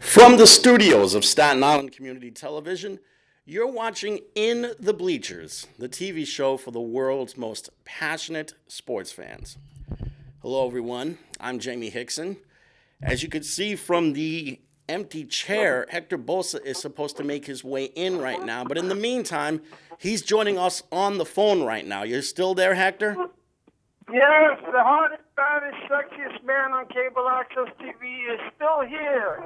From the studios of Staten Island Community Television, you're watching In the Bleachers, the TV show for the world's most passionate sports fans. Hello, everyone. I'm Jaime Hixson. As you can see from the empty chair, Hector Bosa is supposed to make his way in right now, but in the meantime, he's joining us on the phone right now. You're still there, Hector? Yes, the hottest, baddest, sexiest man on cable access TV is still here.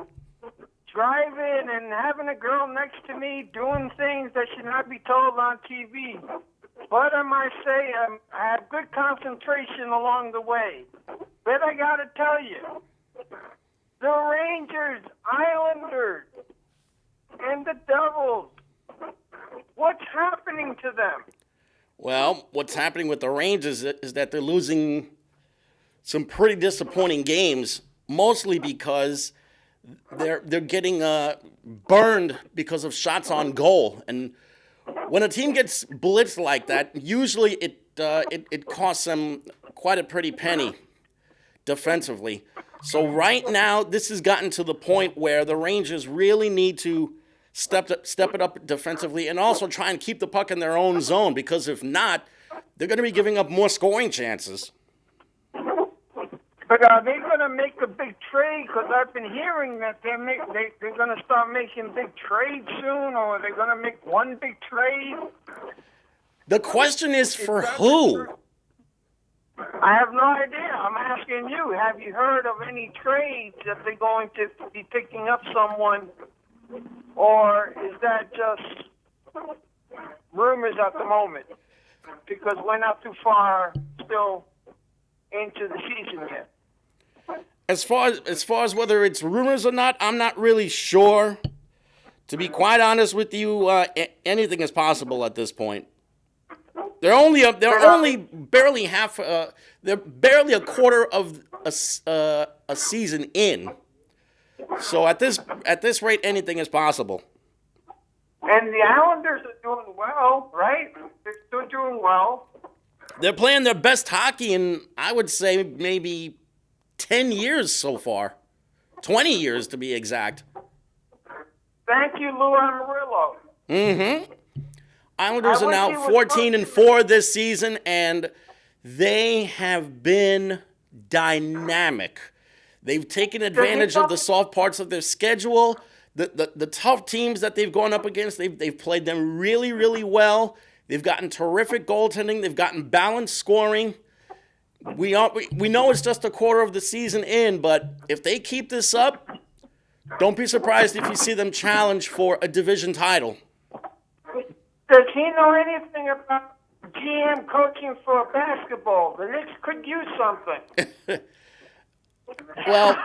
Driving and having a girl next to me doing things that should not be told on TV. But I might say I have good concentration along the way. But I got to tell you, the Rangers, Islanders, and the Devils, what's happening to them? Well, what's happening with the Rangers is that they're losing some pretty disappointing games, mostly because they're getting burned because of shots on goal. And when a team gets blitzed like that, usually it costs them quite a pretty penny defensively. So right now, this has gotten to the point where the Rangers really need to step it up defensively and also try and keep the puck in their own zone, because if not, they're going to be giving up more scoring chances. But are they going to make a big trade? Because I've been hearing that they're going to start making big trades soon, or they're going to make one big trade. The question is for who? I have no idea. I'm asking you. Have you heard of any trades that they're going to be picking up someone, or is that just rumors at the moment? Because we're not too far still into the season yet. As far as whether it's rumors or not, I'm not really sure. To be quite honest with you, anything is possible at this point. They're only barely they're barely a quarter of a season in. So at this rate, anything is possible. And the Islanders are doing well, right? They're still doing well. They're playing their best hockey in, I would say, maybe 10 years so far. 20 years, to be exact. Thank you, Lou Amarillo. Mm-hmm. Islanders are now 14-4 this season, and they have been dynamic. They've taken advantage of the soft parts of their schedule. The tough teams that they've gone up against, they've played them really, really well. They've gotten terrific goaltending. They've gotten balanced scoring. We know it's just a quarter of the season in, but if they keep this up, don't be surprised if you see them challenge for a division title. Does he know anything about GM coaching for basketball? The Knicks could use something. Well,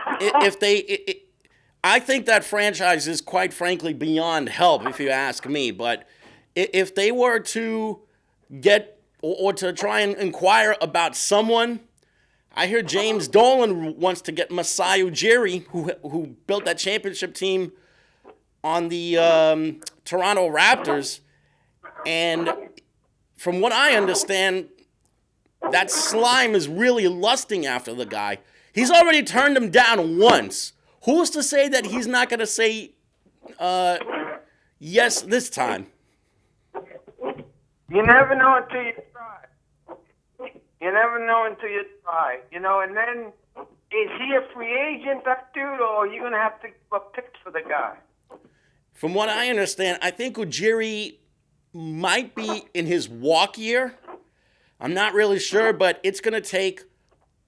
I think that franchise is quite frankly beyond help, if you ask me. But if they were to get or to try and inquire about someone, I hear James Dolan wants to get Masai Ujiri, who built that championship team on the Toronto Raptors. And from what I understand, that slime is really lusting after the guy. He's already turned him down once. Who's to say that he's not going to say yes this time? You never know until you try. You never know until you try. And then, is he a free agent, that dude, or are you going to have to give up picks for the guy? From what I understand, I think Ujiri might be in his walk year. I'm not really sure, but it's going to take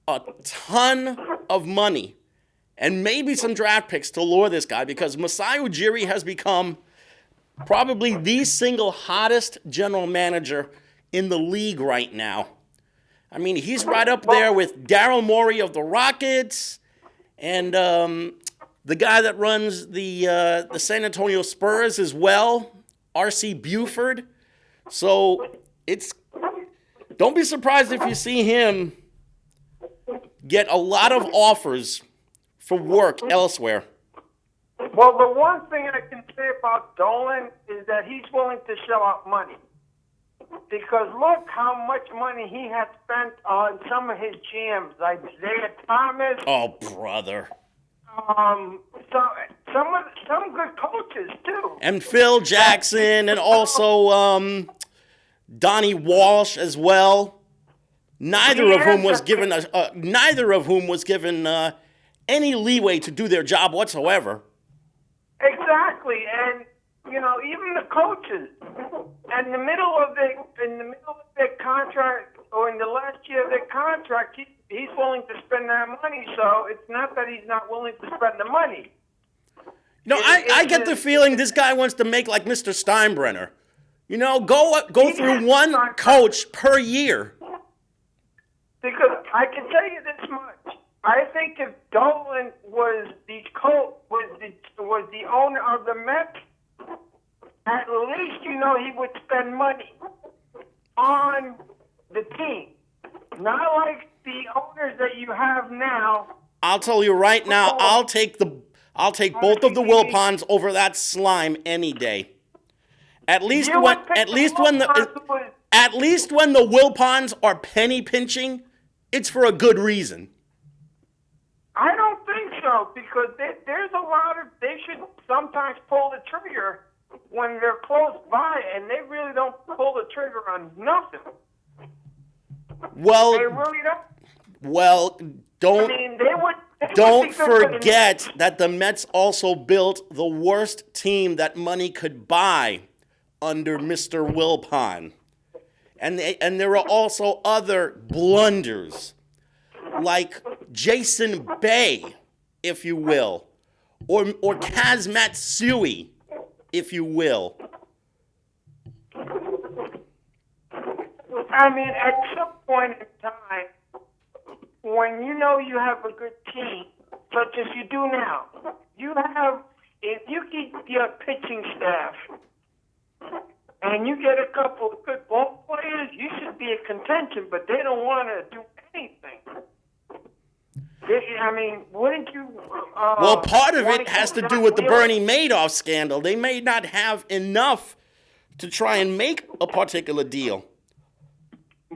a ton of money and maybe some draft picks to lure this guy, because Masai Ujiri has become probably the single hottest general manager in the league right now. I mean, he's right up there with Daryl Morey of the Rockets and the guy that runs the San Antonio Spurs as well, R.C. Buford. So don't be surprised if you see him get a lot of offers for work elsewhere. Well, the one thing I can say about Dolan is that he's willing to shell out money. Because look how much money he has spent on some of his GMs, like Isaiah Thomas. Oh, brother. some good coaches too. And Phil Jackson, and also Donnie Walsh as well. Neither of whom was given any leeway to do their job whatsoever. Exactly, and even the coaches, in the middle of their contract, or in the last year of their contract, he's willing to spend that money. So it's not that he's not willing to spend the money. I get the feeling this guy wants to make like Mr. Steinbrenner. Go through one coach per year. Because I can tell you this much. I think if Dolan was the owner of the Mets, at least he would spend money on the team. Not like the owners that you have now. I'll tell you right now, I'll take both of the Wilpons over that slime any day. At least when the Wilpons are penny pinching, it's for a good reason. I don't think so, because there's a lot of, they should sometimes pull the trigger when they're close by, and they really don't pull the trigger on nothing. Well, they really don't. Well, don't don't forget that the Mets also built the worst team that money could buy under Mr. Wilpon. And there are also other blunders, like Jason Bay, if you will, or Kaz Matsui, if you will. I mean, at some point in time, when you have a good team, such as you do now, if you keep your pitching staff and you get a couple of good ball players, you should be a contention, but they don't want to do anything. Wouldn't you? Well, part of it has to do with the Bernie Madoff scandal. They may not have enough to try and make a particular deal.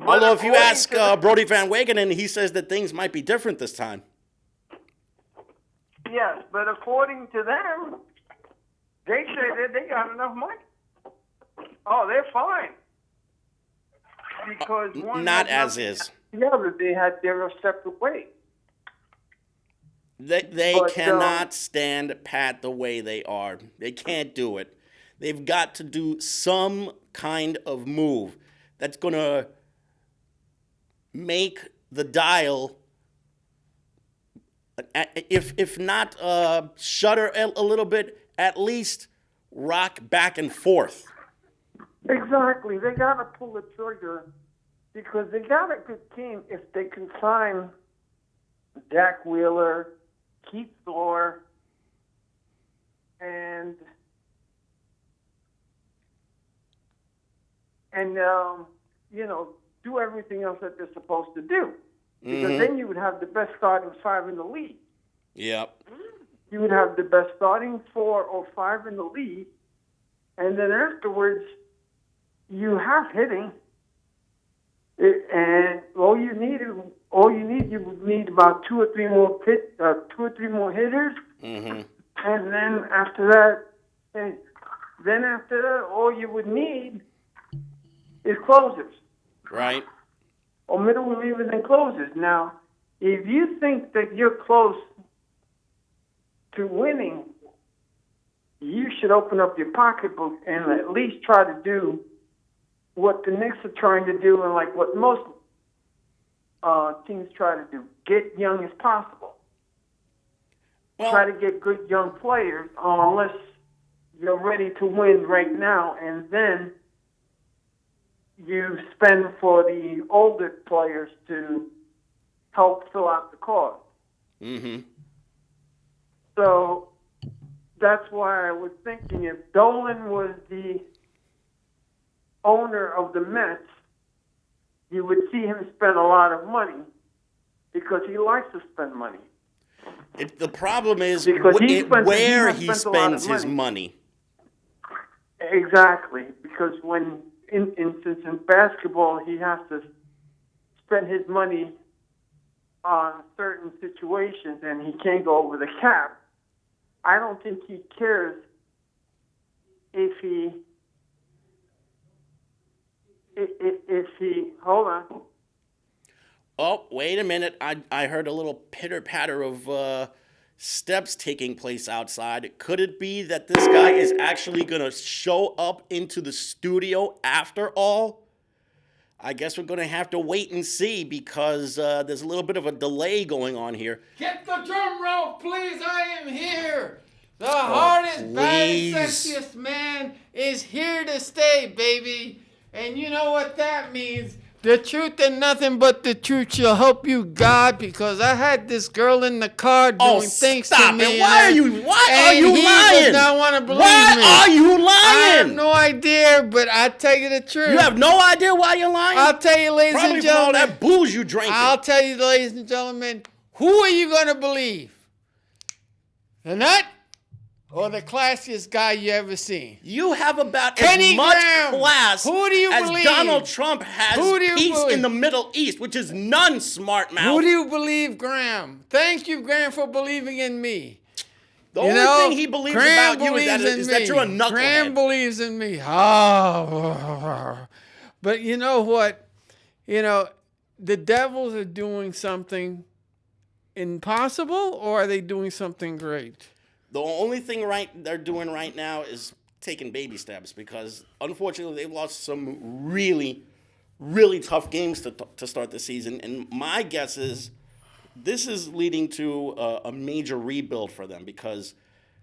Although if you ask Brody Van Wagenen, he says that things might be different this time. Yes, but according to them, they say that they got enough money. Oh, they're fine. Because not as is. The other, they had their separate ways. They cannot stand pat the way they are. They can't do it. They've got to do some kind of move that's going to make the dial, if not shudder a little bit, at least rock back and forth. Exactly. They got to pull the trigger because they got a good team if they can sign Jack Wheeler, Keith Thor, and do everything else that they're supposed to do. Because then you would have the best starting five in the league. Yep. You would have the best starting 4 or 5 in the league, and then afterwards, you have hitting. And you would need about 2 or 3 more hitters. Mm-hmm. And then after that, all you would need is closers. Right. Or middle relievers and closers. Now, if you think that you're close to winning, you should open up your pocketbook and at least try to do what the Knicks are trying to do and like what most teams try to do. Get young as possible. Well, try to get good young players unless you're ready to win right now, and then you spend for the older players to help fill out the cause. Mm-hmm. So that's why I was thinking if Dolan was the owner of the Mets, you would see him spend a lot of money because he likes to spend money. The problem is where he spends his money. Exactly, because when, in basketball, he has to spend his money on certain situations and he can't go over the cap. I don't think he cares if he hold on. Oh, wait a minute. I heard a little pitter-patter of steps taking place outside. Could it be that this guy is actually going to show up into the studio after all? I guess we're going to have to wait and see because there's a little bit of a delay going on here. Get the drum roll, please. I am here. The hardest, baddest, sexiest man is here to stay, baby. And you know what that means? The truth and nothing but the truth shall help you, God, because I had this girl in the car doing things to me. Why are you lying? He does not want to believe me. Why are you lying? I have no idea, but I tell you the truth. You have no idea why you're lying? I'll tell you, ladies and gentlemen. Probably from all that booze you drank. I'll tell you, ladies and gentlemen, who are you going to believe? The nut? Or the classiest guy you ever seen? You have about Penny as much Graham. class Who do you as believe? Donald Trump has Who do you peace believe? in the Middle East, which is none, smart mouth. Who do you believe, Graham? Thank you, Graham, for believing in me. The only thing he believes Graham about you is that you're a knucklehead. Graham believes in me. Oh. But you know what? You know, the Devils are doing something impossible, or are they doing something great? The only thing they're doing right now is taking baby steps because, unfortunately, they've lost some really, really tough games to start the season. And my guess is this is leading to a major rebuild for them because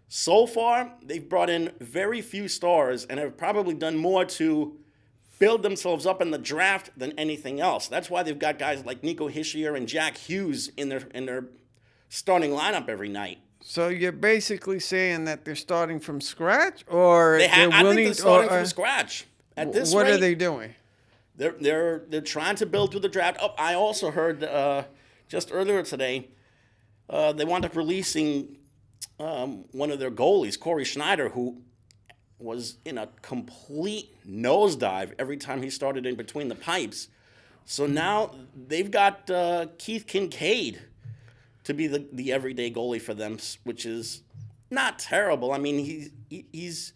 so far they've brought in very few stars and have probably done more to build themselves up in the draft than anything else. That's why they've got guys like Nico Hischier and Jack Hughes in their starting lineup every night. So you're basically saying that they're starting from scratch, or I think they're starting from scratch. At this what rate, are they doing? They're trying to build through the draft. Oh, I also heard just earlier today they wound up releasing one of their goalies, Corey Schneider, who was in a complete nosedive every time he started in between the pipes. So now they've got Keith Kincaid to be the everyday goalie for them, which is not terrible. I mean, he's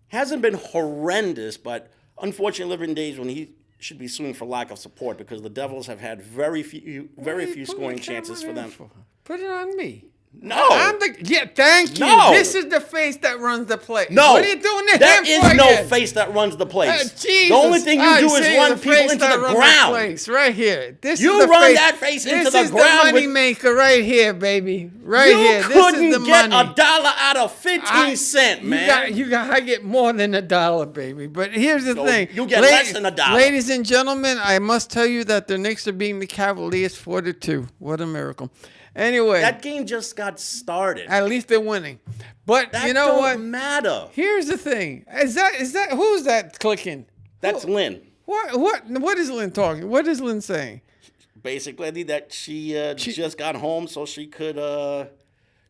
hasn't been horrendous, but unfortunately, living days when he should be suing for lack of support because the Devils have had very few scoring chances for them. Put it on me. No. Thank you. No. This is the face that runs the place. No. What are you doing to there him is for no again? face that runs the place. Jesus. The only thing you do is run people into the ground. Place right here. This you is the run face. that face into the This is ground. the money maker right here, baby. Right here. You This is couldn't the get money. $1 out of 15 cents, man. I get more than $1, baby. But here's the thing. You get less than $1. Ladies and gentlemen, I must tell you that the Knicks are beating the Cavaliers 4-2. What a miracle. Anyway. That game just got started. At least they're winning. But that you know what? Don't matter. Here's the thing. Is that who's that clicking? That's Lynn. What is Lynn talking? What is Lynn saying? Basically that she just got home so she could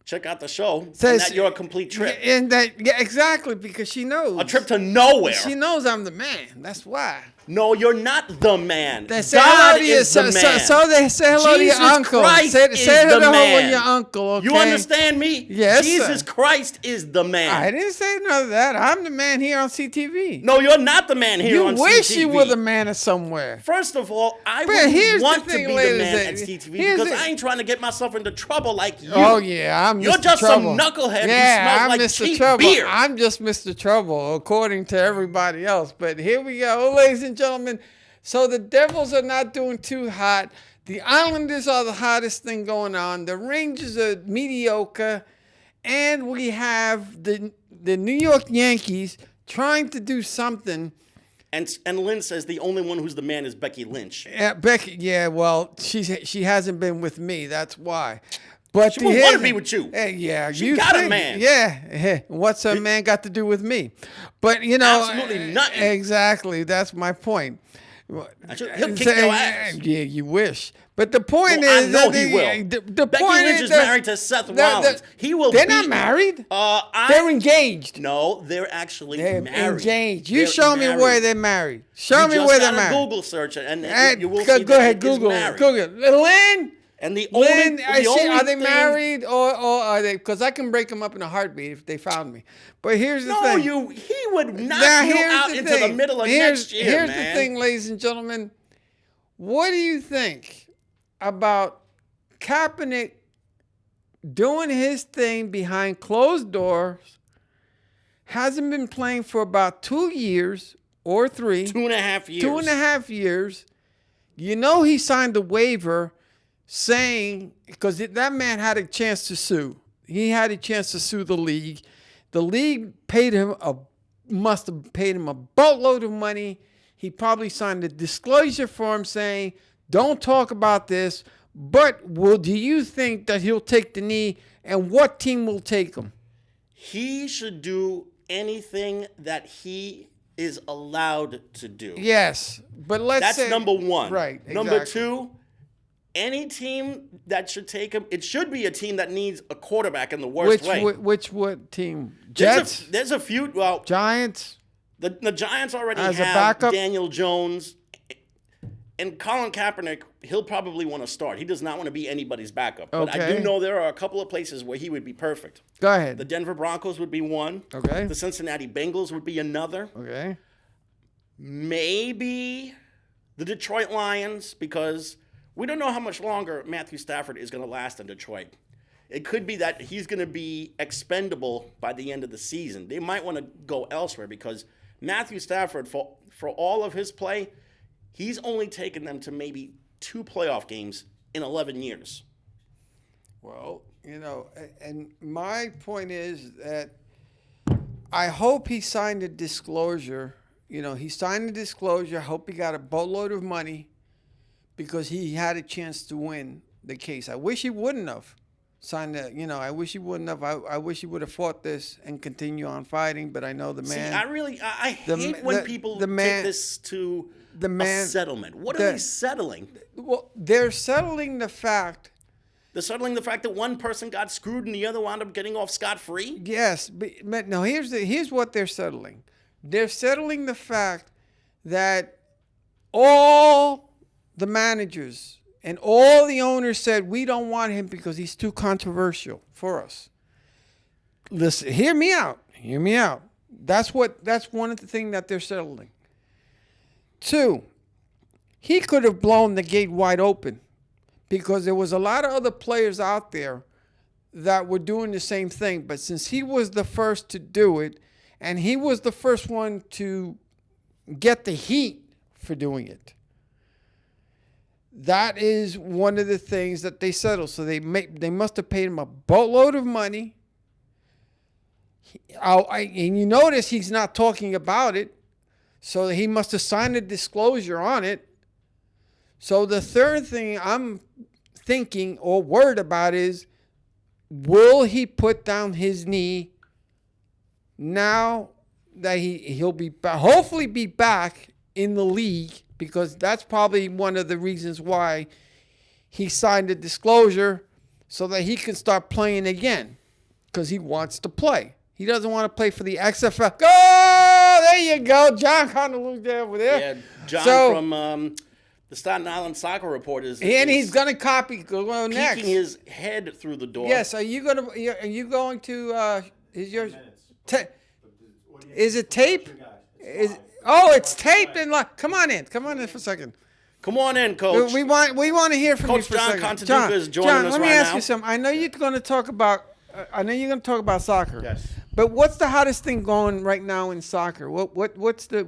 check out the show. Says, and that you're a complete trip. Exactly, because she knows. A trip to nowhere. She knows I'm the man. That's why. No, you're not the man. They say hello to is the man. So they say hello to your uncle. Christ say hello man. to your uncle, okay? You understand me? Yes, Jesus sir. Christ is the man. I didn't say none of that. I'm the man here on CTV. No, you're not the man here on CTV. You wish you were the man of somewhere. First of all, I wouldn't want to be the man at CTV because I ain't trying to get myself into trouble like you. Oh, yeah, I'm Mr. You're just Trouble. some knucklehead yeah, who smells I'm like Mr. cheap Trouble. beer. I'm just Mr. Trouble, according to everybody else. But here we go, ladies and gentlemen. So the Devils are not doing too hot. The Islanders are the hottest thing going on. The Rangers are mediocre. And we have the New York Yankees trying to do something. And Lynn says the only one who's the man is Becky Lynch. Becky, well, she hasn't been with me. That's why. But she won't want to be with you. Yeah, she got a man. Yeah, what's a man got to do with me? But you know, absolutely nothing. Exactly, that's my point. He'll kick your ass. Yeah, you wish. But the point I is, know he will. The Becky point Lynch is married to Seth Rollins. He will. They're not married. They're engaged. No, they're actually married. Engaged. You show me where they're married. Show me where they're married. Google search it, and you will see go ahead, that Google. married. Google. Lynn, And the Lynn, only, I the see, only are they thing, married or are they? Because I can break them up in a heartbeat if they found me. But here's the No, thing. he would knock Now, you here's out the into thing. the middle of Here's- next year, Here's man. the thing, ladies and gentlemen. What do you think about Kaepernick doing his thing behind closed doors? Hasn't been playing for about 2 years or 3. 2.5 years. 2.5 years. You know he signed a waiver saying, because that man had a chance to sue. He had a chance to sue the league. The league must have paid him a boatload of money. He probably signed a disclosure form saying, don't talk about this, but do you think that he'll take the knee, and what team will take him? He should do anything that he is allowed to do. Yes, but let's say... That's number one. Right, Number exactly. 2, any team that should take him, it should be a team that needs a quarterback in the worst way. Which team? Jets? There's a few. Well, Giants? the Giants already As a have backup? Daniel Jones. And Colin Kaepernick, he'll probably want to start. He does not want to be anybody's backup. But I Okay. do know there are a couple of places where he would be perfect. Go ahead. The Denver Broncos would be one. Okay. The Cincinnati Bengals would be another. Okay. Maybe the Detroit Lions, because we don't know how much longer Matthew Stafford is going to last in Detroit. It could be that he's going to be expendable by the end of the season. They might want to go elsewhere because Matthew Stafford, for all of his play, he's only taken them to maybe 2 playoff games in 11 years. Well, and my point is that I hope he signed a disclosure. He signed a disclosure. I hope he got a boatload of money because he had a chance to win the case. I wish he wouldn't have signed that. I wish he wouldn't have. I wish he would have fought this and continue on fighting. But I know the man. See, I hate when people take this to a settlement. What are they settling? Well, they're settling the fact. They're settling the fact that one person got screwed and the other wound up getting off scot-free? Yes, but no, here's what they're settling. They're settling the fact that all the managers and all the owners said, we don't want him because he's too controversial for us. Listen, hear me out. Hear me out. That's one of the things that they're settling. 2, he could have blown the gate wide open because there was a lot of other players out there that were doing the same thing. But since he was the first to do it, and he was the first one to get the heat for doing it, that is one of the things that they settled. So they must have paid him a boatload of money. And you notice he's not talking about it. So he must have signed a disclosure on it. So the third thing I'm thinking or worried about is, will he put down his knee now that he'll be hopefully be back in the league, because that's probably one of the reasons why he signed a disclosure, so that he can start playing again, because he wants to play. He doesn't want to play for the XFL. Go! There you go. John Conaloo there over there. Yeah, John from the Staten Island Soccer Report is... And he's going to go next. Peeking his head through the door. Yes, are you going to, is yours... Is it tape? It's taped and live. Come on in for a second. Come on in, Coach. We want to hear from you for a second. Coach John Contaduca is joining us right now. Let me ask you something. I know you're going to talk about soccer. Yes. But what's the hottest thing going right now in soccer? What's the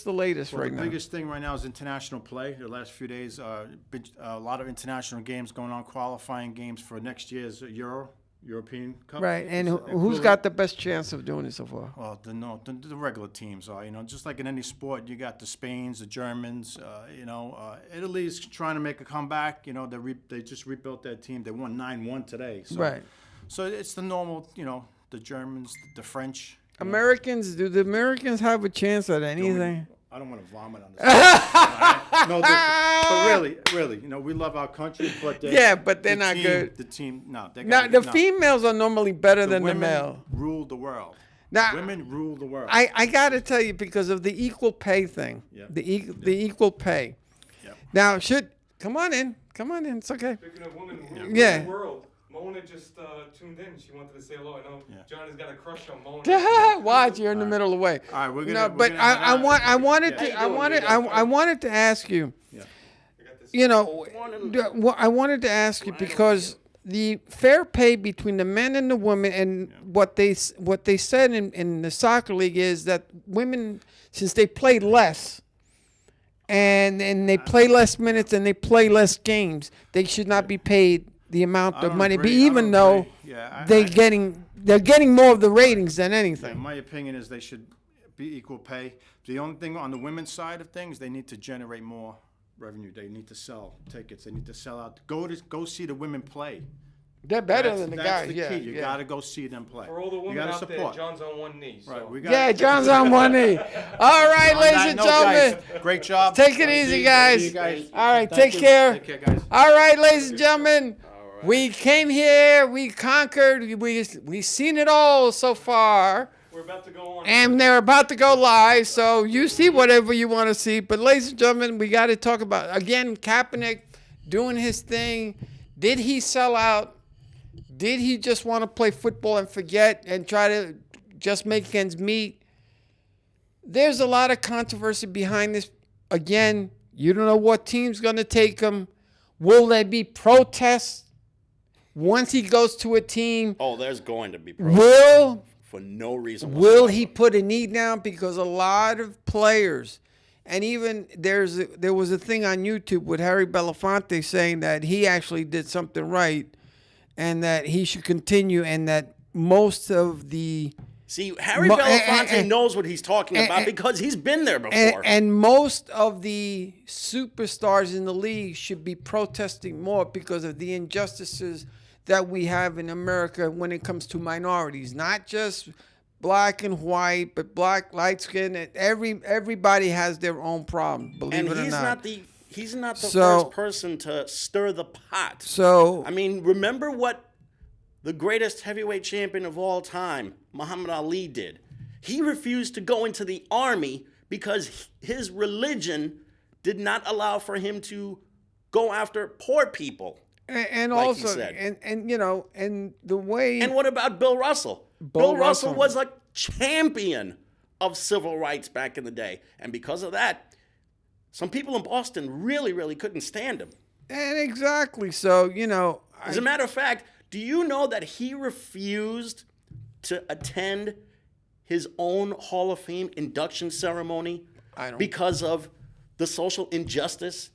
latest right now? The biggest thing right now is international play. The last few days, been a lot of international games going on, qualifying games for next year's European Cup. Right, and who's got the best chance of doing it so far? Well, the regular teams are, just like in any sport, you got the Spains, the Germans, Italy's trying to make a comeback. They just rebuilt their team. They won 9-1 today. So, right. So it's the normal, the Germans, the French. Americans, do the Americans have a chance at anything? I don't want to vomit on this. Right? No, but really, we love our country, but but they're not good. The team, no. The females are normally better than the male. Rule the world. Now, women rule the world. I got to tell you, because of the equal pay thing, Yep. the equal pay. Yep. Now, come on in. Come on in. It's okay. Speaking of women, Yeah. the world. Mona just tuned in. She wanted to say hello. I know Johnny's got a crush on Mona. Watch, you're in the middle of the way. All right, we're gonna. No, we're but gonna head out. I wanted to, How you doing, I wanted to ask you. Yeah. I got this. You know, I wanted to ask you because the fair pay between the men and the women, and what they said in the soccer league is that women, since they play less, and they play less minutes and they play less games, they should not be paid the amount I of don't money. But agree. I even don't though agree. Yeah, they're getting more of the ratings than Yeah, anything. my opinion is they should be equal pay. The only thing on the women's side of things, they need to generate more revenue. They need to sell tickets. They need to sell out. Go see the women play. They're better That's- than the that's guys. the Yeah, key. You yeah. gotta go see them play. For all the you women gotta out support. there, John's on one knee. So. Right, we got. Yeah, John's on one knee. All right, On ladies that and note, gentlemen. guys, great job. Take it See easy, you guys. guys. All right, Thank take you. care. Take care, guys. All right, ladies and gentlemen. We came here, we conquered, we seen it all so far, We're about to go on. and they're about to go live, so you see whatever you want to see. But ladies and gentlemen, we got to talk about, again, Kaepernick doing his thing. Did he sell out? Did he just want to play football and forget and try to just make ends meet? There's a lot of controversy behind this. Again, you don't know what team's going to take him. Will there be protests once he goes to a team? Oh, there's going to be problems Will for no reason will he put a knee down? Because a lot of players, and even there was a thing on YouTube with Harry Belafonte saying that he actually did something right and that he should continue, and that most of the See, Harry Mo- Belafonte knows what he's talking about and- because he's been there before. and most of the superstars in the league should be protesting more because of the injustices that we have in America when it comes to minorities, not just black and white, but black, light skin. Everybody has their own problem. Believe And it or he's not. not the So- first person to stir the pot. So I mean, remember what the greatest heavyweight champion of all time, Muhammad Ali, did? He refused to go into the army because his religion did not allow for him to go after poor people. and like he also said. and you know, and the way And what about Bill Russell? Bill Russell was a champion of civil rights back in the day. And because of that, some people in Boston really, really couldn't stand him. and exactly. So, you know, As a matter of fact, do you know that he refused to attend his own Hall of Fame induction ceremony I don't- because of the social injustice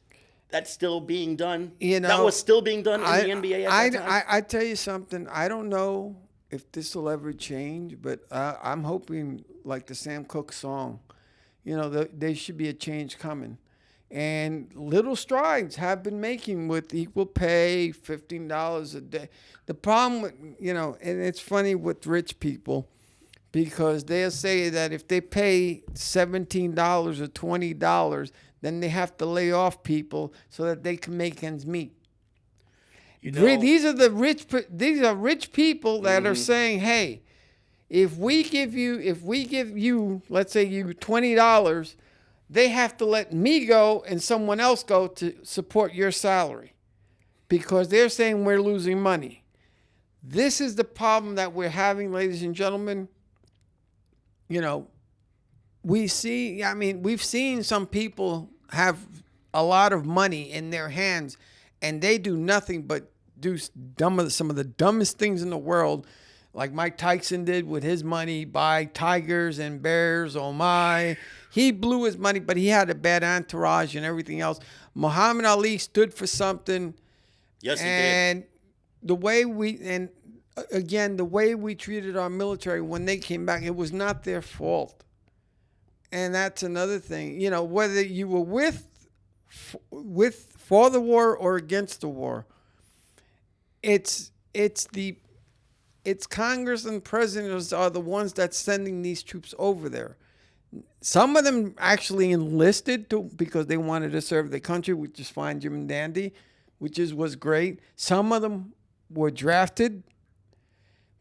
that's still being done? You know, that was still being done in the NBA at that time? I tell you something. I don't know if this will ever change, but I'm hoping, like the Sam Cooke song, you know, there should be a change coming. And little strides have been making with equal pay, $15 a day. The problem with, you know, and it's funny with rich people, because they'll say that if they pay $17 or $20, then they have to lay off people so that they can make ends meet. You know, These are rich people that are saying, hey, if we give you, let's say you $20, they have to let me go and someone else go to support your salary, because they're saying we're losing money. This is the problem that we're having, ladies and gentlemen. You know, we've seen some people have a lot of money in their hands and they do nothing but do some of the dumbest things in the world, like Mike Tyson did with his money, buy tigers and bears. Oh my. He blew his money, but he had a bad entourage and everything else. Muhammad Ali stood for something. yes, he did. And the way we treated our military when they came back, it was not their fault. And that's another thing. You know, whether you were for the war or against the war, it's Congress and presidents are the ones that's sending these troops over there. Some of them actually enlisted because they wanted to serve the country, which is fine, Jim and Dandy, was great. Some of them were drafted.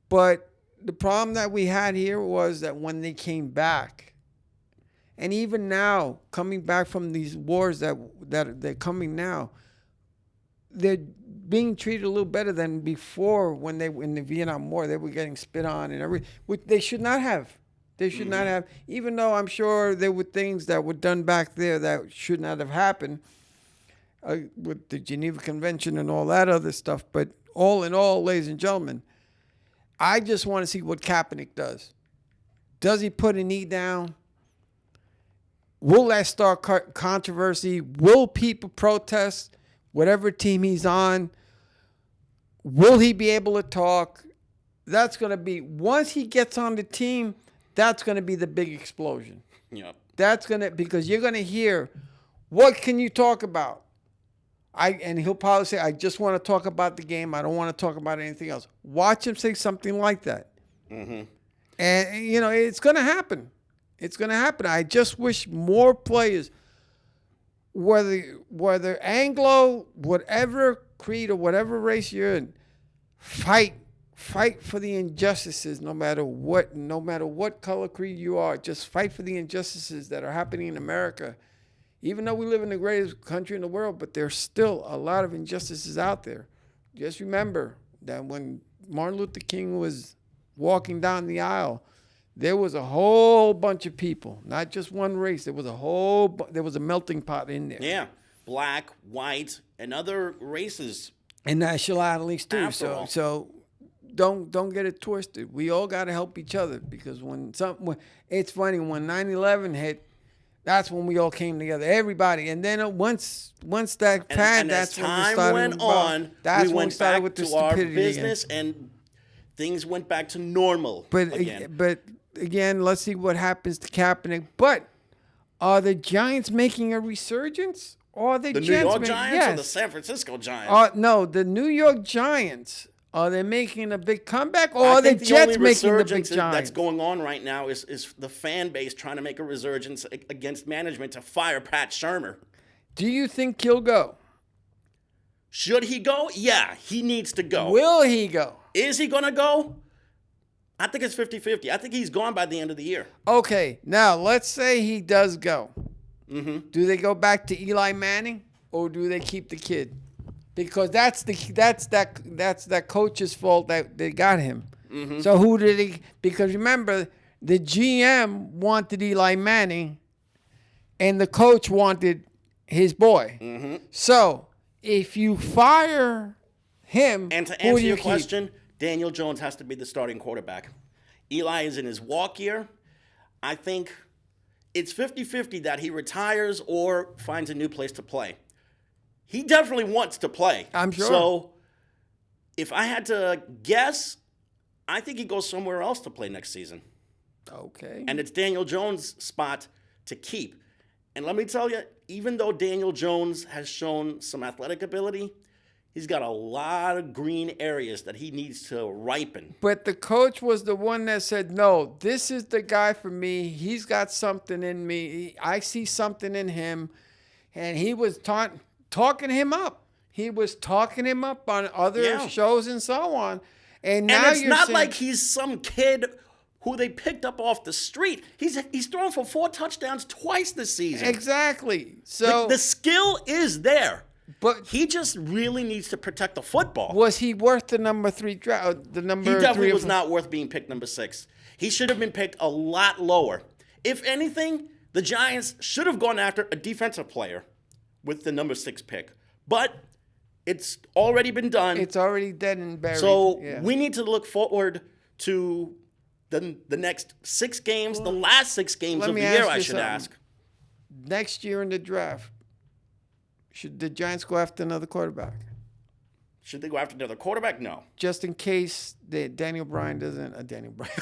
But the problem that we had here was that when they came back, and even now, coming back from these wars that they're coming now, they're being treated a little better than before when they were in the Vietnam War. They were getting spit on and everything, which they should not have. They should not have, even though I'm sure there were things that were done back there that should not have happened with the Geneva Convention and all that other stuff. But all in all, ladies and gentlemen, I just want to see what Kaepernick does. Does he put a knee down? Will that start controversy? Will people protest whatever team he's on? Will he be able to talk? That's going to be, once he gets on the team, that's going to be the big explosion. Yep. That's going to, because you're going to hear, what can you talk about? And he'll probably say, I just want to talk about the game. I don't want to talk about anything else. Watch him say something like that. Mm-hmm. And, you know, it's going to happen. It's going to happen. I just wish more players, whether Anglo, whatever creed or whatever race you're in, fight for the injustices, no matter what color creed you are. Just fight for the injustices that are happening in America. Even though we live in the greatest country in the world, but there's still a lot of injustices out there. Just remember that when Martin Luther King was walking down the aisle, there was a whole bunch of people, not just one race. There was a melting pot in there. Yeah, black, white, and other races. And nationalities too. After So don't get it twisted. We all got to help each other, because it's funny, when 9/11 hit, that's when we all came together, everybody. And then once that passed, that's when we started. Went on, that's we when went we started back with the to our stupidity business, again. and things went back to normal again. But again, let's see what happens to Kaepernick. But are the Giants making a resurgence? Or are the New Jets York Giants yes. or the San Francisco Giants? No, the New York Giants. Are they making a big comeback, or are the Jets making the big Giants? That's going on right now is the fan base trying to make a resurgence against management to fire Pat Shurmur. Do you think he'll go? Should he go? Yeah, he needs to go. Will he go? Is he going to go? I think it's 50-50. I think he's gone by the end of the year. Okay, now let's say he does go. Mm-hmm. Do they go back to Eli Manning, or do they keep the kid? Because that's that coach's fault that they got him. Mm-hmm. So who did he? Because remember, the GM wanted Eli Manning, and the coach wanted his boy. Mm-hmm. So if you fire him, and to answer your question, Daniel Jones has to be the starting quarterback. Eli is in his walk year. I think it's 50-50 that he retires or finds a new place to play. He definitely wants to play. I'm sure. So if I had to guess, I think he goes somewhere else to play next season. Okay. And it's Daniel Jones' spot to keep. And let me tell you, even though Daniel Jones has shown some athletic ability, he's got a lot of green areas that he needs to ripen. But the coach was the one that said, no, this is the guy for me. He's got something in me. I see something in him. And he was talking him up. He was talking him up on other shows and so on. And now it's not like he's some kid who they picked up off the street. He's thrown for 4 touchdowns twice this season. Exactly. So the skill is there. But he just really needs to protect the football. Was he worth the number 3 draft? He definitely was not worth being picked number 6. He should have been picked a lot lower. If anything, the Giants should have gone after a defensive player with the number 6 pick. But it's already been done. It's already dead and buried. So we need to look forward to the next 6 games, the last 6 games of the year, I should ask. Next year in the draft, should the Giants go after another quarterback? Should they go after another quarterback? No. Just in case Daniel Bryan doesn't... Daniel Bryan.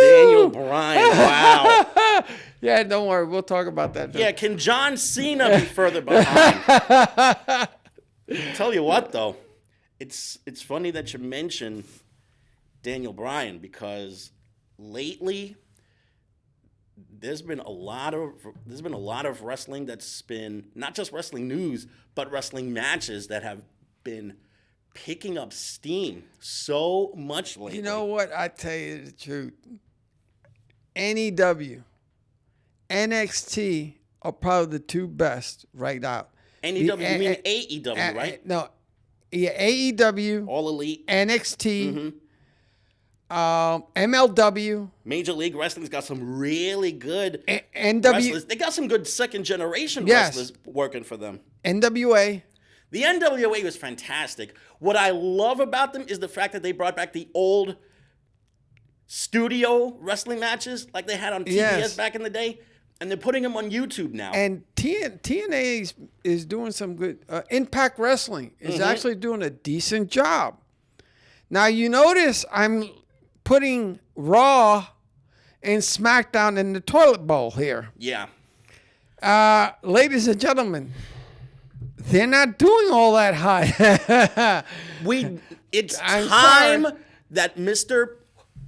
Daniel Bryan, wow. Yeah, don't worry. We'll talk about that. Yeah, can John Cena be further behind? Tell you what, though. It's funny that you mention Daniel Bryan, because lately there's been a lot of wrestling that's been not just wrestling news, but wrestling matches that have been picking up steam so much lately. You know what? I tell you the truth. NEW, NXT are probably the 2 best right out. NEW, you mean AEW, right? No, yeah, AEW, All Elite. NXT, MLW, Major League Wrestling's got some really good NW, wrestlers. They got some good second generation wrestlers working for them. NWA. The NWA was fantastic. What I love about them is the fact that they brought back the old studio wrestling matches like they had on TBS back in the day, and they're putting them on YouTube now. And TNA is doing some good. Impact Wrestling is actually doing a decent job. Now, you notice I'm putting Raw and SmackDown in the toilet bowl here. Yeah. Ladies and gentlemen, they're not doing all that high. It's I'm time sorry. that Mr.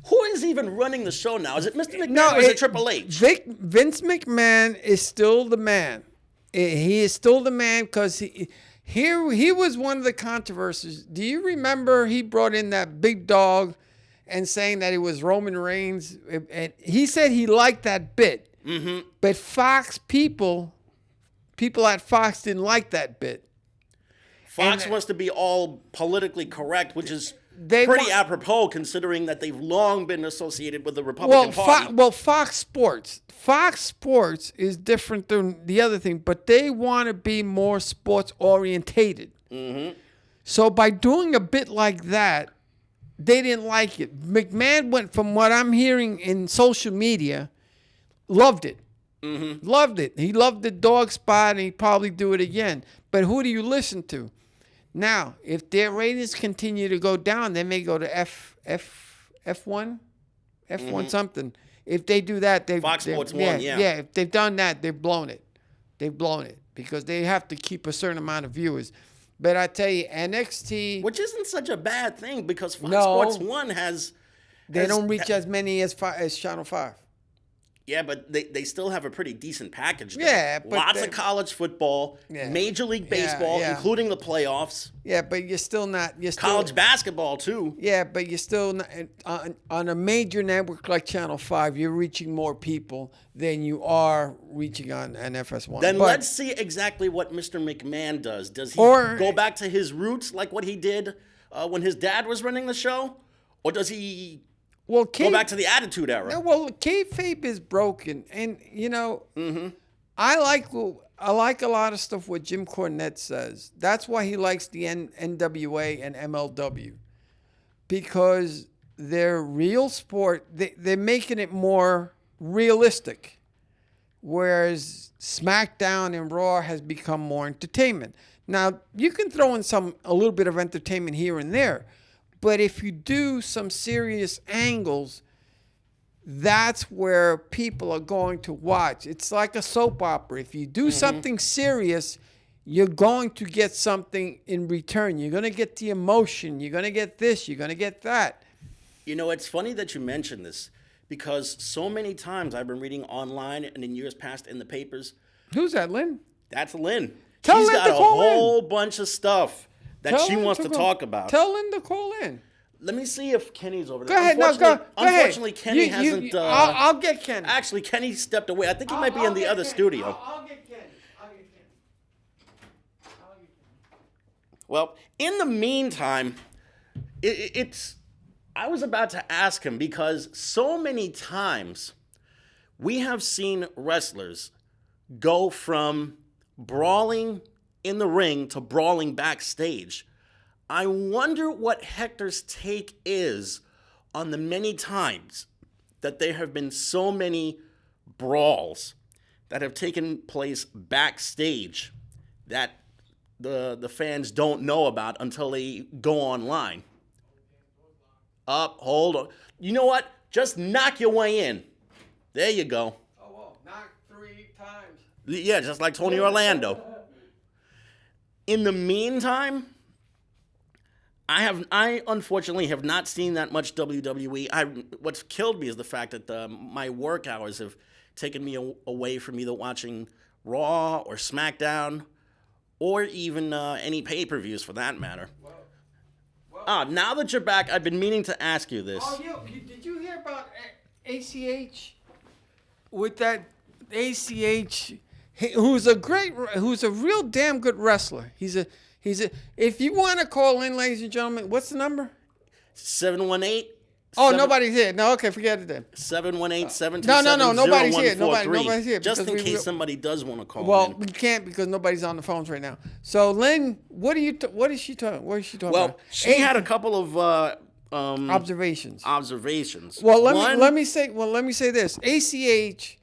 Who is even running the show now? Is it Mr. McMahon No, or is it Triple H? Vince McMahon is still the man. He is still the man because he was one of the controversies. Do you remember he brought in that big dog and saying that it was Roman Reigns? And he said he liked that bit. Mm-hmm. But Fox people at Fox didn't like that bit. Fox wants to be all politically correct, which is pretty apropos considering that they've long been associated with the Republican Party. Fox Sports. Fox Sports is different than the other thing, but they want to be more sports orientated. Mm-hmm. So by doing a bit like that, they didn't like it. McMahon went, from what I'm hearing in social media, loved it. Mm-hmm. Loved it. He loved the dog spot, and he'd probably do it again. But who do you listen to? Now, if their ratings continue to go down, they may go to F1 something. If they do that, Fox Sports 1, yeah. Yeah, if they've done that, they've blown it. They've blown it because they have to keep a certain amount of viewers. But I tell you, NXT... Which isn't such a bad thing because Fox Sports 1 has... They don't reach as many as Channel 5. Yeah, but they still have a pretty decent package there. Yeah, but lots of college football, Major League Baseball, including the playoffs. Yeah, but you're still not. College basketball too. Yeah, but you're still not, on a major network like Channel 5. You're reaching more people than you are reaching on FS1. Then let's see exactly what Mr. McMahon does. Does he go back to his roots like what he did when his dad was running the show, or does he? Go back to the Attitude Era. No, well, kayfabe is broken, and I like a lot of stuff what Jim Cornette says. That's why he likes the NWA and MLW, because they're real sport. They're making it more realistic, whereas SmackDown and Raw has become more entertainment. Now you can throw in a little bit of entertainment here and there. But if you do some serious angles, that's where people are going to watch. It's like a soap opera. If you do something serious, you're going to get something in return. You're going to get the emotion. You're going to get this. You're going to get that. You know, it's funny that you mention this because so many times I've been reading online and in years past in the papers. Who's that, Lynn? That's Lynn. Tell She's Lynn got to a call whole bunch of stuff that she wants to talk about. Tell Lynn to call in. Let me see if Kenny's over there. Go ahead. Unfortunately, Kenny hasn't. I'll get Kenny. Actually, Kenny stepped away. I think he might be in the other studio. I'll get Kenny. Well, in the meantime, I was about to ask him because so many times we have seen wrestlers go from brawling in the ring to brawling backstage. I wonder what Hector's take is on the many times that there have been so many brawls that have taken place backstage that the fans don't know about until they go online. Hold on. You know what? Just knock your way in. There you go. Oh, well, knock 3 times. Yeah, just like Tony Orlando. In the meantime, I unfortunately have not seen that much WWE. What's killed me is the fact that my work hours have taken me away from either watching Raw or SmackDown or even any pay-per-views for that matter. Now that you're back, I've been meaning to ask you this. Oh, did you hear about ACH? With that ACH, who's a real damn good wrestler. He's a. If you want to call in, ladies and gentlemen, what's the number? 718. Oh, nobody's here. No, okay, forget it then. 718-727-0143. No, nobody's here. Nobody's here. Just in because case somebody does want to call Well, in. we can't because nobody's on the phones right now. So, Lynn, what is she talking? What is she talking Well, about? she had a couple of Observations. Well, let me say this. ACH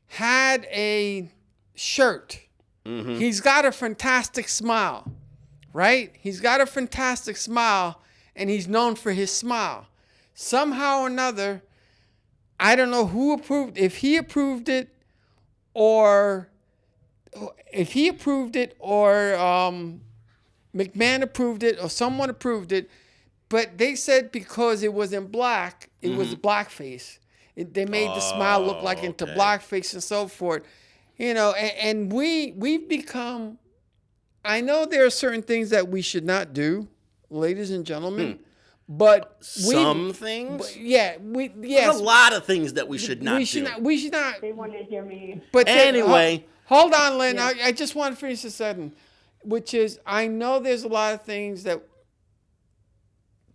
had a shirt. Mm-hmm. He's got a fantastic smile, right? He's got a fantastic smile, and he's known for his smile. Somehow or another, I don't know who approved, if he approved it, or McMahon approved it, or someone approved it, but they said because it was in black, it was blackface. They made the smile look like into blackface and so forth. You know, and we've become, I know there are certain things that we should not do, ladies and gentlemen, but some things? Yes. There's a lot of things that we should not do. We should not. They want to hear me. But anyway. Hold on, Lynn. Yeah. I just want to finish this sentence, which is, I know there's a lot of things that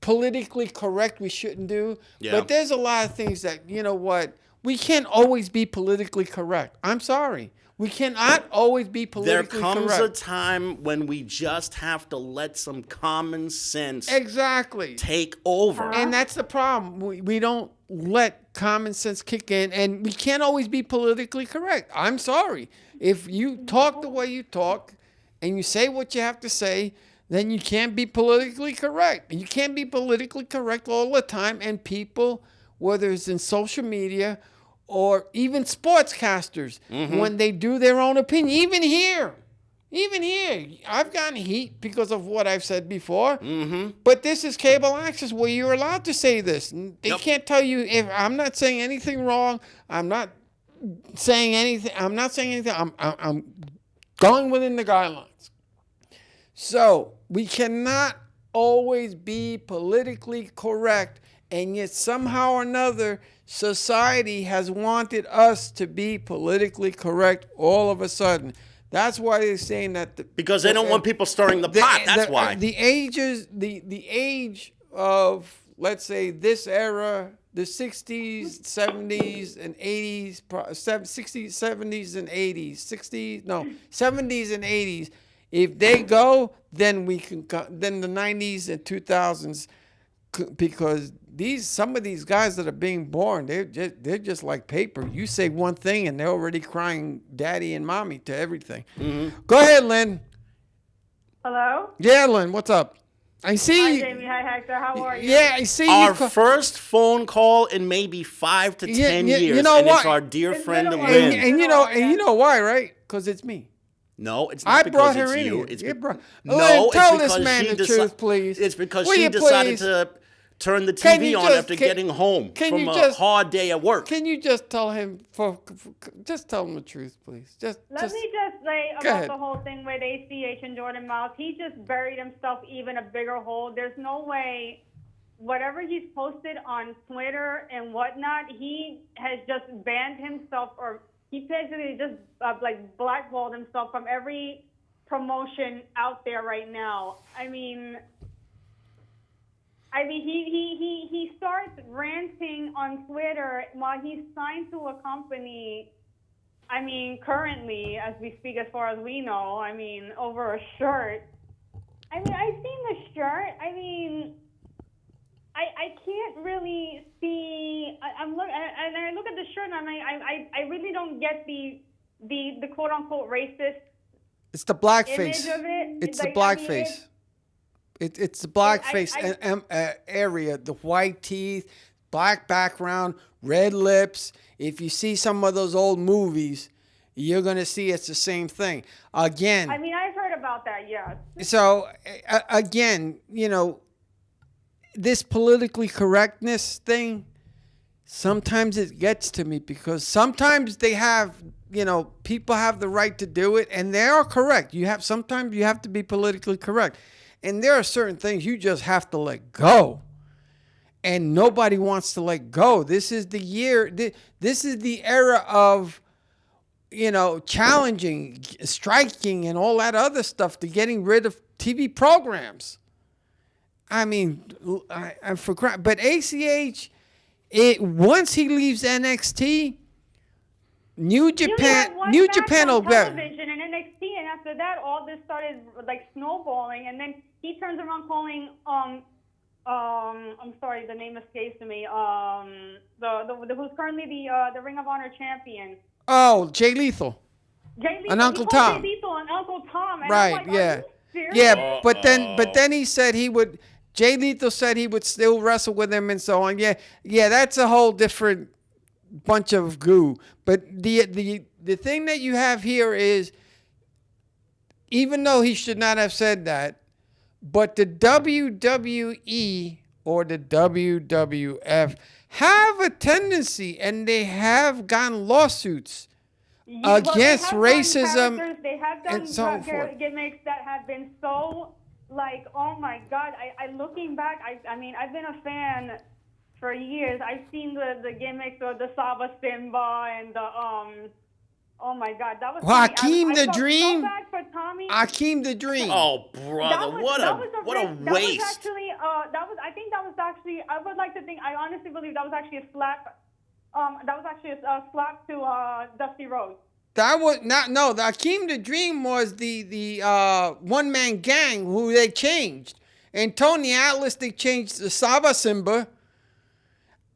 politically correct we shouldn't do, but there's a lot of things that, you know what, we can't always be politically correct. I'm sorry. We cannot always be politically correct. There comes a time when we just have to let some common sense take over. And that's the problem. We don't let common sense kick in, and we can't always be politically correct. I'm sorry. If you talk the way you talk and you say what you have to say, then you can't be politically correct. You can't be politically correct all the time, and people, whether it's in social media or even sportscasters, when they do their own opinion, even here, I've gotten heat because of what I've said before. But this is cable access where you're allowed to say this. They can't tell you if I'm not saying anything wrong. I'm not saying anything. I'm going within the guidelines. So we cannot always be politically correct, and yet somehow or another, society has wanted us to be politically correct all of a sudden. That's why they're saying that because they don't want people stirring the pot. That's why. The age of, let's say, this era, the 60s, 70s, and 80s, 60s, 70s, and 80s, 70s and 80s. If they go, then we can. Then the 90s and 2000s, because some of these guys that are being born, they're just like paper. You say one thing and they're already crying daddy and mommy to everything. Go ahead, Lynn. Hello? Yeah, Lynn, what's up? I see. Hi, Jamie. Hi, Hector. How are you? Yeah, I see. Our first phone call in maybe 5 to 10 years, you know and what? It's our dear friend been a while. Lynn. And you know why, right? Because it's me. No, it's not I because brought her it's in you. here. It's Lynn, tell this man the truth, please. It's because Will she you decided please? to turn the TV on after getting home from a hard day at work. Can you just tell him just tell him the truth, please? Let me just say Go about ahead. the whole thing with ACH and Jordan Miles. He just buried himself even a bigger hole. There's no way. Whatever he's posted on Twitter and whatnot, he has just banned himself, or he basically just blackballed himself from every promotion out there right now. I mean, he starts ranting on Twitter while he's signed to a company. I mean, currently, as we speak, as far as we know, I mean, over a shirt. I mean, I've seen the shirt. I mean, I can't really see. I look at the shirt and I really don't get the quote unquote racist. It's the blackface. Image of it. It's like, the blackface. It's the blackface area. The white teeth, black background, red lips. If you see some of those old movies, you're gonna see it's the same thing. Again. I mean, I've heard about that. Yes. So again, you know, this politically correctness thing, sometimes it gets to me because sometimes they have, you know, people have the right to do it and they are correct. Sometimes you have to be politically correct. And there are certain things you just have to let go. And nobody wants to let go. This is the year, this is the era of challenging, striking, and all that other stuff to getting rid of TV programs. I mean, but ACH, once he leaves NXT, New Japan will be television and NXT, and after that, all this started like snowballing, and then he turns around calling I'm sorry, the name escapes me. The who's currently the Ring of Honor champion. Oh, Jay Lethal. And Uncle Tom. Jay Lethal and Uncle Tom. And right. I'm like, yeah. serious? Yeah. But then he said he would. Jay Lethal said he would still wrestle with him and so on. Yeah. Yeah. That's a whole different bunch of goo. But the thing that you have here is, even though he should not have said that, but the WWE or the WWF have a tendency, and they have gotten lawsuits against racism they have done and so forth. Gimmicks that have been so like, oh my God. I looking back, I mean, I've been a fan for years. I've seen the gimmicks of the Saba Simba and the oh my God, that was Hakeem the Dream. So bad for Tommy. Hakeem the Dream. Oh, brother, what a waste. I think that was actually. I would like to think. I honestly believe that was actually a slap. That was actually a slap to Dusty Rhodes. That was not. No, the Hakeem the Dream was the one man gang who they changed. And Tony Atlas, they changed the Saba Simba.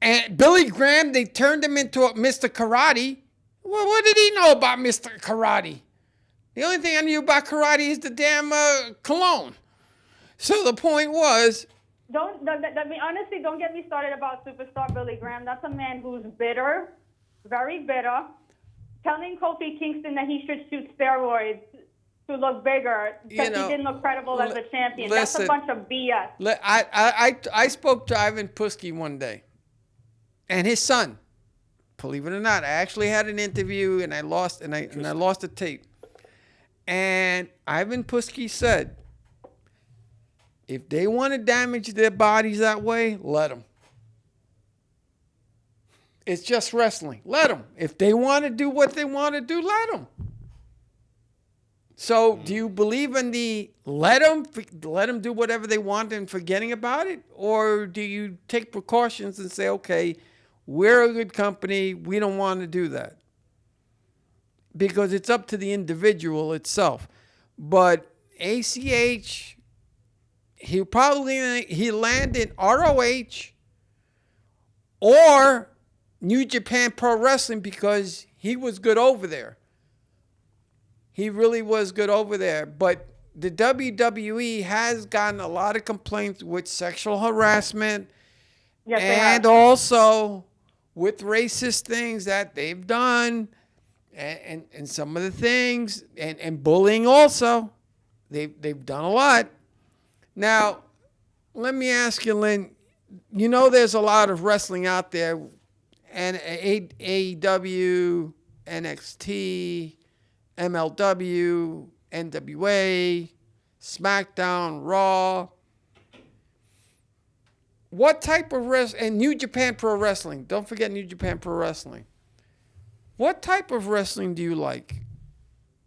And Billy Graham, they turned him into Mr. Karate. Well, what did he know about Mr. Karate? The only thing I knew about karate is the damn cologne. So the point was... Honestly, don't get me started about superstar Billy Graham. That's a man who's bitter, very bitter, telling Kofi Kingston that he should shoot steroids to look bigger because he didn't look credible as a champion. Listen, that's a bunch of BS. I spoke to Ivan Putski one day, and his son. Believe it or not, I actually had an interview, and I lost the tape. And Ivan Putski said, if they want to damage their bodies that way, let them. It's just wrestling. Let them. If they want to do what they want to do, let them. So do you believe in the let them do whatever they want and forgetting about it? Or do you take precautions and say, okay, we're a good company, we don't want to do that? Because it's up to the individual itself. But ACH, he landed ROH or New Japan Pro Wrestling because he was good over there. He really was good over there. But the WWE has gotten a lot of complaints with sexual harassment, yes, and also with racist things that they've done, and some of the things, and bullying also. They've done a lot. Now, let me ask you, Lynn, there's a lot of wrestling out there, and AEW, NXT, MLW, NWA, SmackDown, Raw. What type of and New Japan Pro Wrestling? Don't forget New Japan Pro Wrestling. What type of wrestling do you like?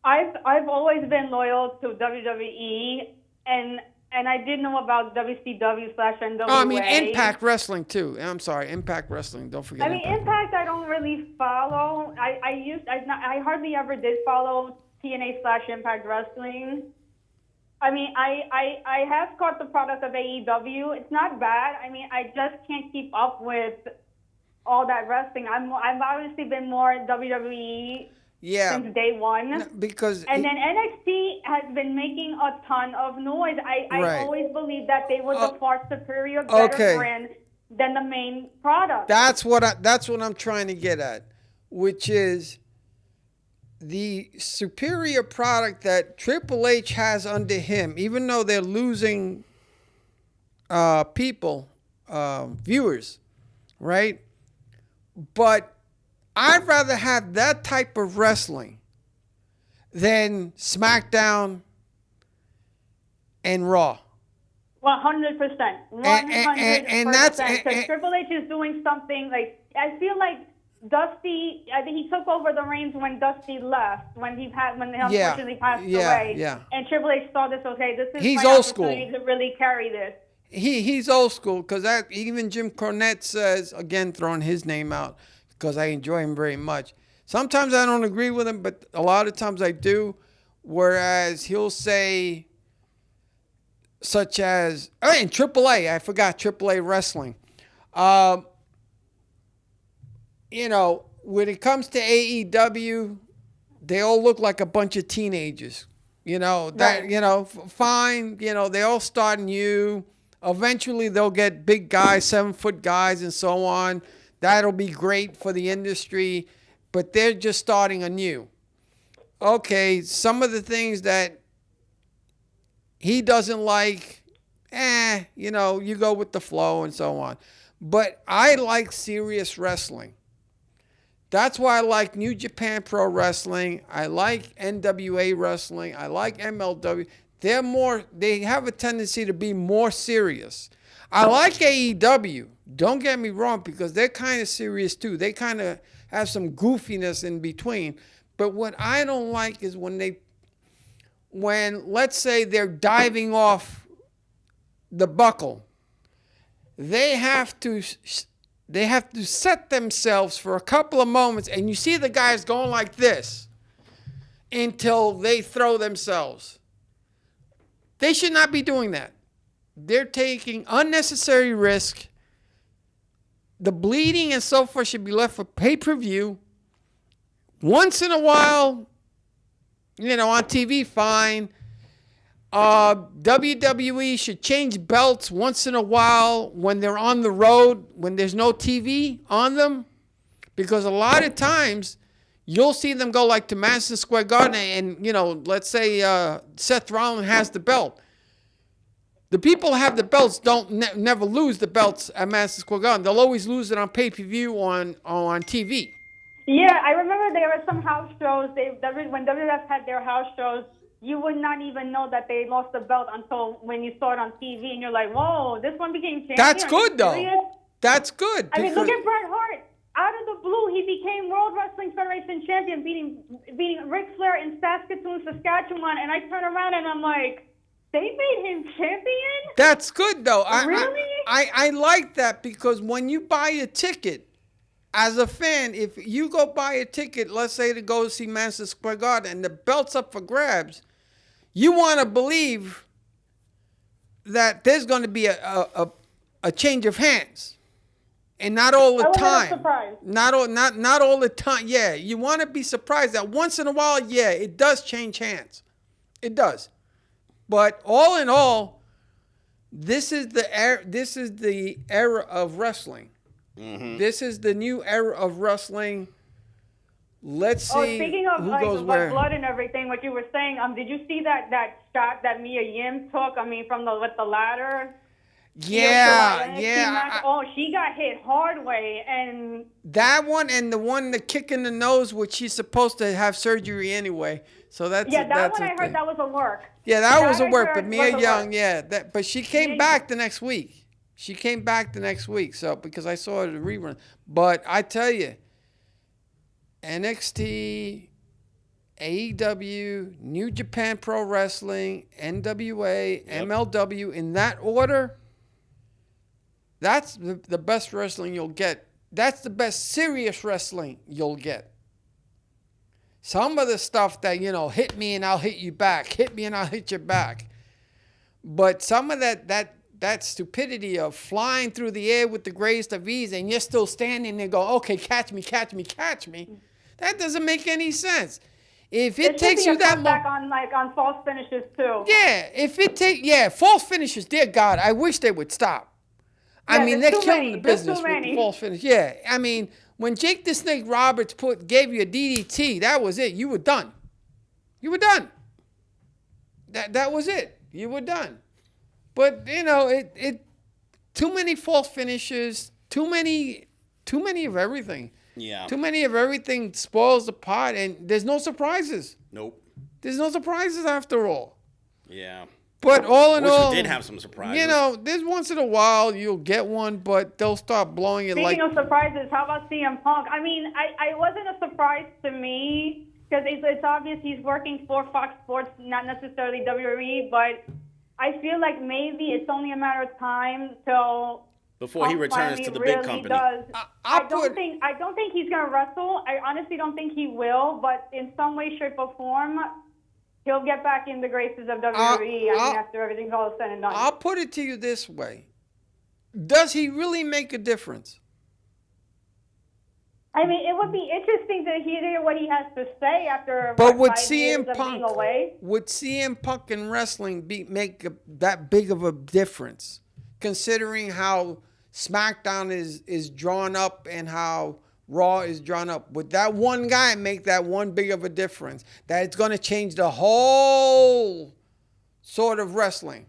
I've always been loyal to WWE, and I did know about WCW/NWA. Oh, I mean Impact Wrestling too. I'm sorry, Impact Wrestling. Don't forget. I mean Impact I don't really follow. I hardly ever did follow TNA/Impact Wrestling. I mean, I have caught the product of AEW. It's not bad. I mean, I just can't keep up with all that wrestling. I've obviously been more WWE since day one. And then NXT has been making a ton of noise. I always believed that they were the far superior, better brand than the main product. That's what I'm trying to get at, which is the superior product that Triple H has under him, even though they're losing people, viewers, right? But I'd rather have that type of wrestling than SmackDown and Raw. 100%. 100%. And that's because Triple H is doing something like, I feel like Dusty, I think he took over the reins when Dusty left, when he unfortunately passed away. Yeah. And Triple H saw this. Okay, this is He's my old school. opportunity to really carry this. He's old school because even Jim Cornette says, again, throwing his name out because I enjoy him very much. Sometimes I don't agree with him, but a lot of times I do. Whereas he'll say, such as, in AAA, I forgot AAA wrestling. When it comes to AEW, they all look like a bunch of teenagers. Fine. They all start new. Eventually, they'll get big guys, 7-foot guys, and so on. That'll be great for the industry, but they're just starting anew. Okay, some of the things that he doesn't like, you go with the flow and so on. But I like serious wrestling. That's why I like New Japan Pro Wrestling. I like NWA Wrestling. I like MLW. They have a tendency to be more serious. I like AEW. Don't get me wrong, because they're kind of serious too. They kind of have some goofiness in between. But what I don't like is when let's say they're diving off the buckle, they have to set themselves for a couple of moments, and you see the guys going like this until they throw themselves. They should not be doing that. They're taking unnecessary risk. The bleeding and so forth should be left for pay-per-view. Once in a while, on TV, fine. WWE should change belts once in a while when they're on the road, when there's no TV on them. Because a lot of times, you'll see them go like to Madison Square Garden and, let's say Seth Rollins has the belt. The people who have the belts don't never lose the belts at Madison Square Garden. They'll always lose it on pay-per-view on TV. Yeah, I remember there were some house shows. When WWF had their house shows, you would not even know that they lost the belt until when you saw it on TV, and you're like, whoa, this one became champion. That's good, though. That's good. I mean, look at Bret Hart. Out of the blue, he became World Wrestling Federation champion, beating Ric Flair in Saskatoon, Saskatchewan, and I turn around and I'm like, they made him champion? That's good, though. Really? I like that, because when you buy a ticket, as a fan, if you go buy a ticket, let's say to go see Madison Square Garden, and the belt's up for grabs, you want to believe that there's going to be a change of hands. And not all the time. Not all the time. Yeah, you want to be surprised that once in a while, yeah, it does change hands. It does. But all in all, this is the era of wrestling. Mm-hmm. This is the new era of wrestling. Let's see speaking of who like goes where. Blood and everything, what you were saying, did you see that shot that Mia Yim took? With the ladder. Yeah. She got hit hard way, and that one and the kick in the nose, which she's supposed to have surgery anyway. So that's that one I heard that was a work. Yeah, that was a work. But Mia Young, but she came back the next week. So because I saw the rerun, but I tell you, NXT, AEW, New Japan Pro Wrestling, NWA, MLW, in that order. That's the best wrestling you'll get. That's the best serious wrestling you'll get. Some of the stuff that, hit me and I'll hit you back. Hit me and I'll hit you back. But some of that stupidity of flying through the air with the greatest of ease and you're still standing there going, okay, catch me. That doesn't make any sense. If it takes you that long. on false finishes too. Yeah, false finishes, dear God, I wish they would stop. I mean, they're killing the business with the false finish. Yeah, I mean, when Jake the Snake Roberts gave you a DDT, that was it. You were done. That was it. You were done. But it too many false finishes, too many of everything. Yeah. Too many of everything spoils the pot, and there's no surprises. Nope. There's no surprises after all. Yeah. But all in Wish all, we did have some surprises. you know, there's once in a while you'll get one, but they'll start blowing it Speaking like. of surprises, how about CM Punk? I mean, I wasn't a surprise to me because it's obvious he's working for Fox Sports, not necessarily WWE, but I feel like maybe it's only a matter of time till before he Punk returns to finally the big really company. Does. I'll I don't think he's gonna wrestle. I honestly don't think he will, but in some way, shape, or form, he'll get back in the graces of WWE. After everything's all said and done. I'll put it to you this way: does he really make a difference? I mean, it would be interesting to hear what he has to say after But would 5 years CM of Punk being away. would CM Punk in wrestling make that big of a difference, considering how SmackDown is drawn up and how Raw is drawn up? Would that one guy make that one big of a difference that it's going to change the whole sort of wrestling?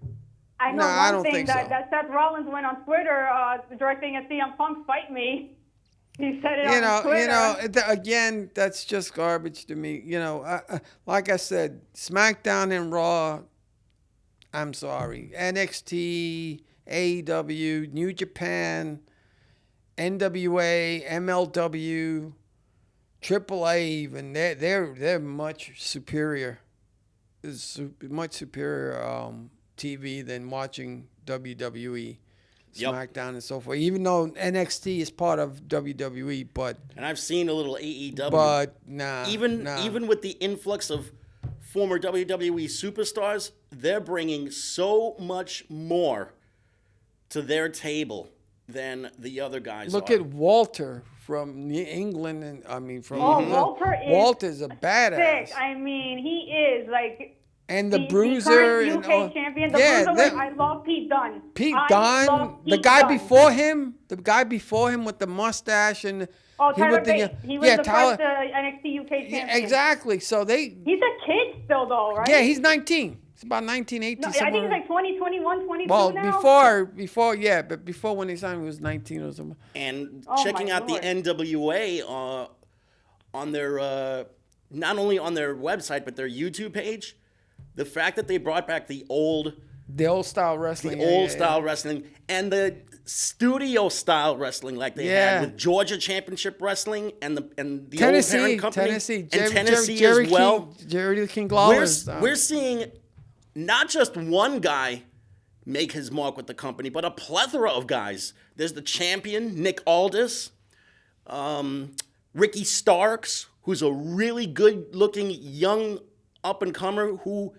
I know I don't thing think that, so. that Seth Rollins went on Twitter directing a CM Punk fight me. He said it on Twitter. Again, that's just garbage to me. Like I said, SmackDown and Raw, I'm sorry. NXT, AEW, New Japan, NWA, MLW, AAA even, they're much superior. It's much superior TV than watching WWE. SmackDown and so forth, even though NXT is part of WWE, and I've seen a little AEW. But even with the influx of former WWE superstars, they're bringing so much more to their table than the other guys. Look at Walter from England, and I mean from Walter's a badass. Sick. I mean, he is like. And the Bruiser, current UK champion, the Bruiser. I love Pete Dunne. The guy before him with the mustache and Tyler Bate. He was the first NXT UK champion. Yeah, exactly. So he's a kid still, though, right? Yeah, he's 19. He's about 19, 18. No, I think he's like 20, 21, 22 well, now. but before when he signed, he was 19 or something. And checking out the NWA on their not only on their website but their YouTube page. The fact that they brought back the old style wrestling, wrestling, and the studio style wrestling, like they had with Georgia Championship Wrestling and the Tennessee, old parent company, Tennessee as well. Jerry King Lawler's. We're seeing not just one guy make his mark with the company, but a plethora of guys. There's the champion Nick Aldis, Ricky Starks, who's a really good-looking young up-and-comer who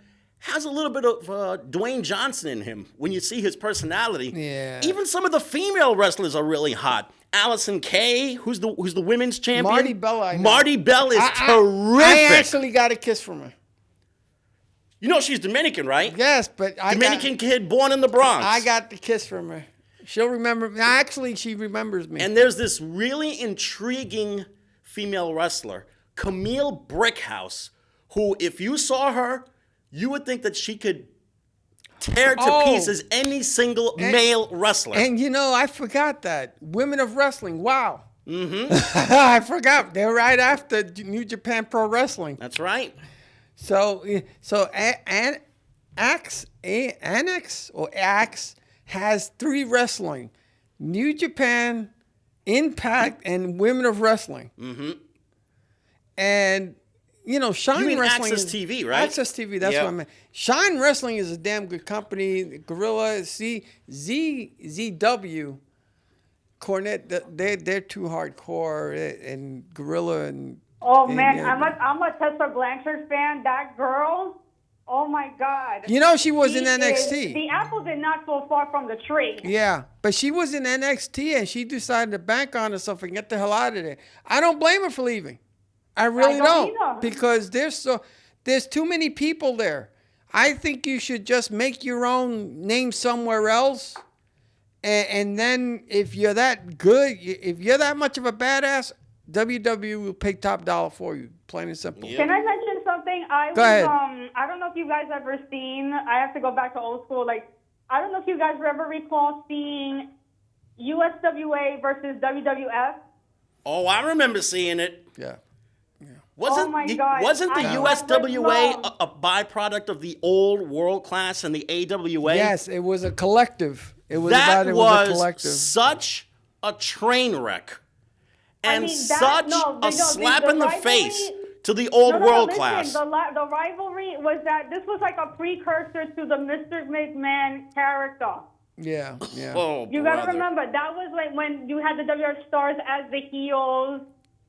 has a little bit of Dwayne Johnson in him when you see his personality. Yeah. Even some of the female wrestlers are really hot. Allison Kay, who's the women's champion. Marty Bell, I know. Marty Bell is terrific. I actually got a kiss from her. You know she's Dominican, right? Yes, but Dominican kid born in the Bronx. I got the kiss from her. She'll remember. Actually, she remembers me. And there's this really intriguing female wrestler, Camille Brickhouse, who, if you saw her, you would think that she could tear to pieces any single male wrestler. And I forgot that. Women of Wrestling, wow. Mm-hmm. I forgot. They're right after New Japan Pro Wrestling. That's right. So Axe has 3 wrestling. New Japan, Impact, and Women of Wrestling. Mm-hmm. And Shine you mean Wrestling. Access TV, right? Access TV, that's what I meant. Shine Wrestling is a damn good company. Gorilla, ZW, Cornette, they're too hardcore, and Gorilla and. Oh man, I'm a Tessa Blanchard fan. That girl, oh my God. She was in NXT. The apple did not fall far from the tree. Yeah, but she was in NXT and she decided to bank on herself and get the hell out of there. I don't blame her for leaving. I really don't either. Because there's too many people there. I think you should just make your own name somewhere else, and then if you're that good, if you're that much of a badass, WWE will pay top dollar for you. Plain and simple. Yep. Can I mention something? Go ahead. I don't know if you guys ever seen. I have to go back to old school. Like, I don't know if you guys ever recall seeing USWA versus WWF. Oh, I remember seeing it. Yeah. Wasn't my the, God. wasn't the I would USWA love- a byproduct of the old World Class and the AWA? Yes, it was a collective. It was that a was collective. such a train wreck and mean, such a slap in the rivalry- face to the old World listen, Class. The rivalry was that this was like a precursor to the Mr. McMahon character. Yeah. Oh, You gotta brother. remember, that was like when you had the WWF stars as the heels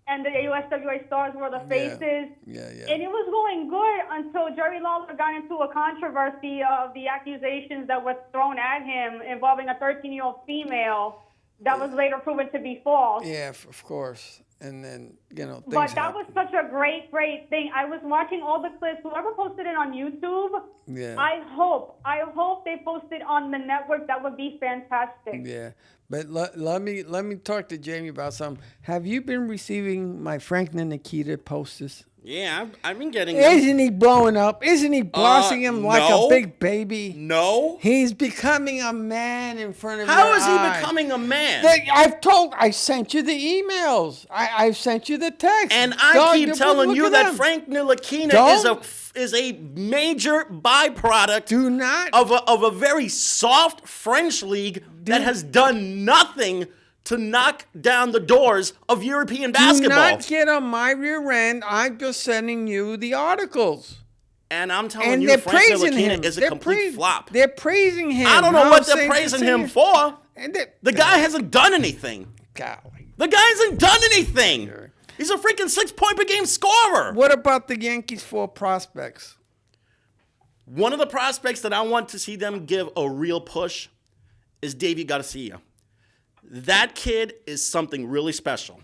and the USWA stars were the faces. Yeah. And it was going good until Jerry Lawler got into a controversy of the accusations that were thrown at him involving a 13-year-old female that was later proven to be false. Yeah, of course. And then, things But that happen. was such a great thing. I was watching all the clips. Whoever posted it on YouTube, Yeah. I hope they post it on the network. That would be fantastic. Yeah, but let me talk to Jamie about something. Have you been receiving my Frank and Nikita posters? Yeah, I've been getting. Isn't he blowing up? Isn't he blossoming like no. a big baby? No. He's becoming a man in front of How your is he eye. becoming a man? I sent you the emails. I've sent you the text. And I Dog, keep telling look you at that him. Frank Ntilikina Don't- is a major byproduct Do not of a very soft French league that has done nothing to knock down the doors of European basketball. Do not get on my rear end. I'm just sending you the articles. And I'm telling And you, they're Frank praising him. Ntilikina is a They're complete flop. They're praising him. I don't know How what they're saying- praising him for. And The guy hasn't done anything. golly. The guy hasn't done anything. He's a freaking 6-point per game scorer. What about the Yankees' 4 prospects? One of the prospects that I want to see them give a real push is Davy Garcia. That kid is something really special.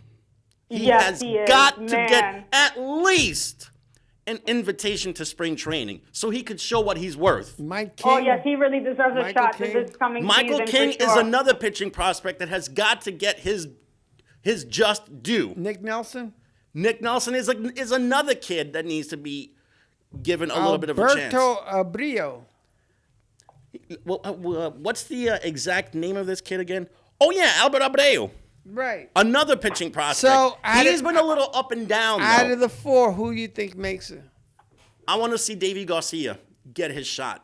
He Yes, has he is, got to man. get at least an invitation to spring training so he could show what he's worth. Mike King. Oh, yes, he really deserves a Michael shot King. for this coming Michael season. King for is sure. another pitching prospect that has got to get his just due. Nick Nelson. Nick Nelson is another kid that needs to be given a little bit of a chance. Alberto Abrillo. Well, what's the exact name of this kid again? Oh, yeah, Albert Abreu. Right. Another pitching prospect. So, He's been a little up and down, Out though. of the 4, who you think makes it? I want to see Davy Garcia get his shot.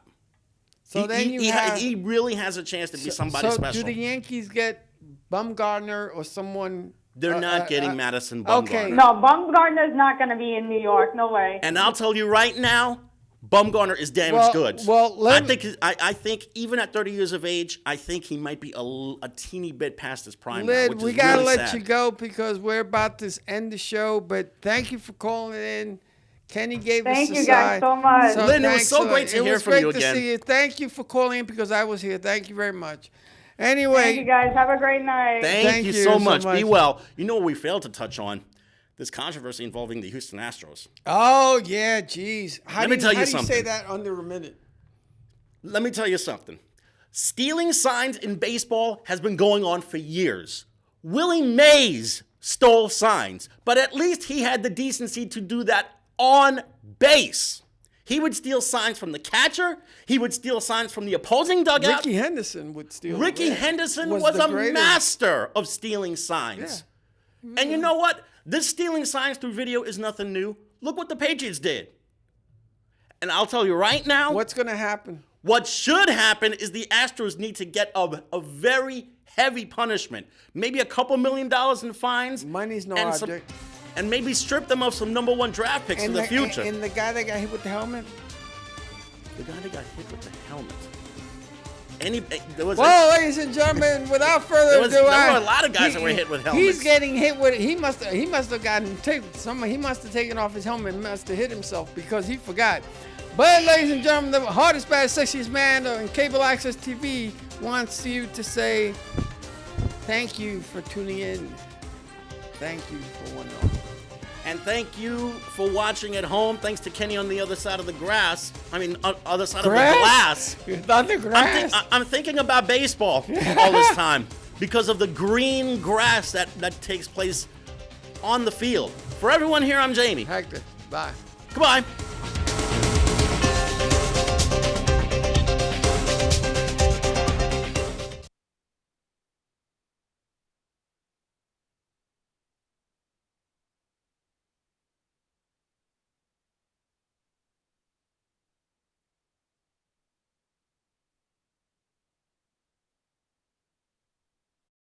So then you have. he really has a chance to be somebody so special. do the Yankees get Bumgarner or someone? They're not getting Madison Bumgarner. okay. No, Bumgarner's not going to be in New York. No way. And I'll tell you right now, Bumgarner is damaged goods. well, I think even at 30 years of age, I think he might be a teeny bit past his prime now, Lid, which we is gotta really let sad. you go because we're about to end the show. But thank you for calling in. Kenny gave us Thank the you guys side. so much. Lynn, it was thanks so a great lot. to hear from you It was great again. to see you. Thank you for calling in because I was here. Thank you very much. Anyway, Thank you guys. Have a great night. Thank you so much. Be well. You know what we failed to touch on? This controversy involving the Houston Astros. Oh yeah, geez. Let me tell you how do you say something. that under a minute? Let me tell you something. Stealing signs in baseball has been going on for years. Willie Mays stole signs, but at least he had the decency to do that on base. He would steal signs from the catcher. He would steal signs from the opposing dugout. Ricky Henderson would steal. Ricky Yeah. Henderson was the a greatest. master of stealing signs. And you know what? This stealing signs through video is nothing new. Look what the Patriots did. And I'll tell you right now, What's gonna happen? what should happen is the Astros need to get a very heavy punishment. Maybe a couple $1 million in fines. Money's no and object. And maybe strip them of some number 1 draft picks for the future. And the guy that got hit with the helmet. The guy that got hit with the helmet. There was Well, ladies and gentlemen, without further There ado, were a lot of guys that were hit with helmets. He's getting hit with. He must have gotten He must have taken off his helmet and must have hit himself because he forgot. But, ladies and gentlemen, the hardest, baddest, sexiest man on cable access TV wants you to say thank you for tuning in. Thank you for one and all. And thank you for watching at home. Thanks to Kenny on the other side of the grass. Other side of the glass. On the grass. I'm thinking about baseball all this time because of the green grass that takes place on the field. For everyone here, I'm Jamie. Hector, bye. Goodbye.